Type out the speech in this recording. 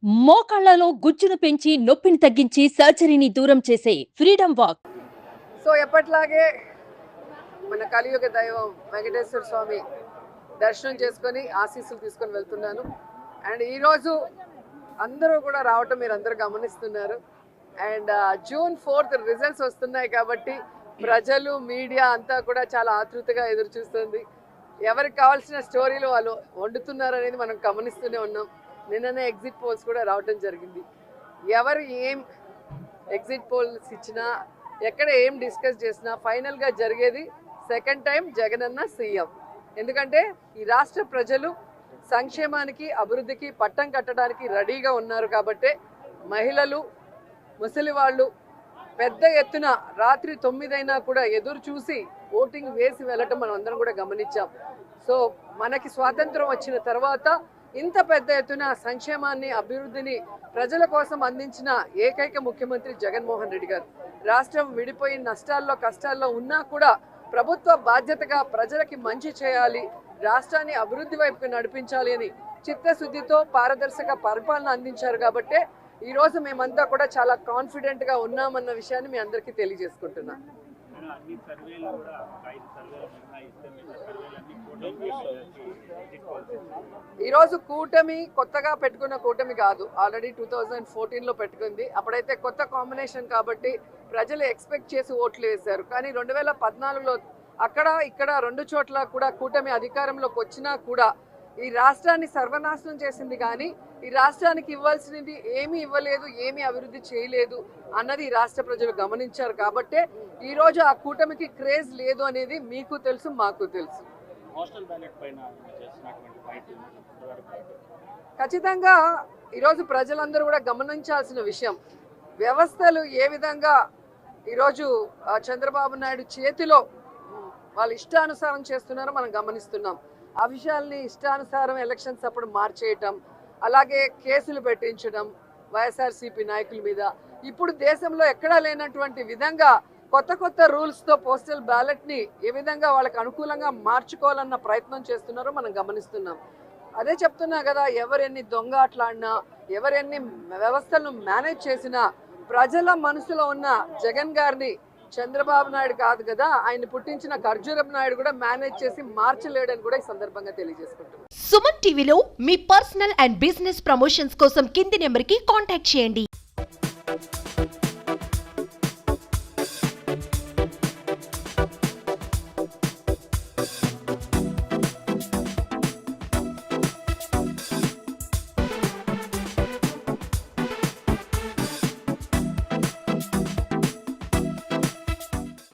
మోకాళ్లలో గుజ్జును పెంచి నొప్పిని తగ్గించి సర్జరీని దూరం చేసే ఫ్రీడమ్ వాక్. సో ఎప్పట్లాగే మన కలియుగ దైవం వెంకటేశ్వర స్వామి దర్శనం చేసుకొని ఆశీస్సులు తీసుకొని వెళ్తున్నాను. అండ్ ఈరోజు అందరూ కూడా రావటం మీరు అందరూ గమనిస్తున్నారు. అండ్ June 4th రిజల్ట్స్ వస్తున్నాయి కాబట్టి ప్రజలు మీడియా అంతా కూడా చాలా ఆతృతగా ఎదురు చూస్తుంది. ఎవరికి కావాల్సిన స్టోరీలు వాళ్ళు వండుతున్నారు అనేది మనం గమనిస్తూనే ఉన్నాం. నిన్ననే ఎగ్జిట్ పోల్స్ కూడా రావటం జరిగింది. ఎవరు ఏం ఎగ్జిట్ పోల్స్ ఇచ్చినా ఎక్కడ ఏం డిస్కస్ చేసినా ఫైనల్గా జరిగేది సెకండ్ టైం జగనన్న సీఎం. ఎందుకంటే ఈ రాష్ట్ర ప్రజలు సంక్షేమానికి అభివృద్ధికి పట్టం కట్టడానికి రెడీగా ఉన్నారు కాబట్టి మహిళలు ముసలి వాళ్ళు పెద్ద ఎత్తున రాత్రి 9 అయినా కూడా ఎదురు చూసి ఓటింగ్ వేసి వెళ్ళటం మనం అందరం కూడా గమనించాం. సో మనకి స్వాతంత్రం వచ్చిన తర్వాత ఇంత పెద్ద ఎత్తున సంక్షేమాన్ని అభివృద్ధిని ప్రజల కోసం అందించిన ఏకైక ముఖ్యమంత్రి జగన్మోహన్ రెడ్డి గారు. రాష్ట్రం విడిపోయి నష్టాల్లో కష్టాల్లో ఉన్నా కూడా ప్రభుత్వ బాధ్యతగా ప్రజలకి మంచి చేయాలి, రాష్ట్రాన్ని అభివృద్ధి వైపుకు నడిపించాలి అని చిత్తశుద్ధితో పారదర్శక పరిపాలన అందించారు. కాబట్టి ఈరోజు మేమంతా కూడా చాలా కాన్ఫిడెంట్గా ఉన్నామన్న విషయాన్ని మీ అందరికీ తెలియజేసుకుంటున్నాం. ఈరోజు కూటమి కొత్తగా పెట్టుకున్న కూటమి కాదు, ఆల్రెడీ 2014లో పెట్టుకుంది. అప్పుడైతే కొత్త కాంబినేషన్ కాబట్టి ప్రజలు ఎక్స్పెక్ట్ చేసి ఓట్లు వేశారు. కానీ 2014లో అక్కడ ఇక్కడ 2 చోట్ల కూడా కూటమి అధికారంలోకి వచ్చినా కూడా ఈ రాష్ట్రాన్ని సర్వనాశనం చేసింది. కానీ ఈ రాష్ట్రానికి ఇవ్వాల్సినది ఏమీ ఇవ్వలేదు, ఏమీ అభివృద్ధి చేయలేదు అన్నది ఈ రాష్ట్ర ప్రజలు గమనించారు. కాబట్టే ఈరోజు ఆ కూటమికి క్రేజ్ లేదు అనేది మీకు తెలుసు, మాకు తెలుసు. ఖచ్చితంగా ఈరోజు ప్రజలందరూ కూడా గమనించాల్సిన విషయం, వ్యవస్థలు ఏ విధంగా ఈరోజు చంద్రబాబు నాయుడు చేతిలో వాళ్ళు ఇష్టానుసారం చేస్తున్నారో మనం గమనిస్తున్నాం. ఆ విషయాల్ని ఇష్టానుసారం ఎలక్షన్స్ అప్పుడు మార్చేయటం, అలాగే కేసులు పెట్టించడం వైఎస్ఆర్సీపీ నాయకుల మీద. ఇప్పుడు దేశంలో ఎక్కడా లేనటువంటి విధంగా కొత్త కొత్త రూల్స్తో పోస్టల్ బ్యాలెట్ని ఏ విధంగా వాళ్ళకి అనుకూలంగా మార్చుకోవాలన్న ప్రయత్నం చేస్తున్నారో మనం గమనిస్తున్నాం. అదే చెప్తున్నా కదా, ఎవరెన్ని దొంగ ఆటలాడినా, ఎవరెన్ని వ్యవస్థలను మేనేజ్ చేసినా ప్రజల మనసులో ఉన్న జగన్ గారిని చంద్రబాబు నాయుడు కాదు కదా, ఆయన పుట్టించిన ఖర్జూరపు నాయుడు కూడా మేనేజ్ చేసి మార్చలేడని కూడా ఈ సందర్భంగా తెలియజేసుకుంటున్నాం. సుమన్ టీవీలో మీ పర్సనల్ అండ్ బిజినెస్ ప్రమోషన్స్ కోసం కింది నెంబర్కి కాంటాక్ట్ చేయండి.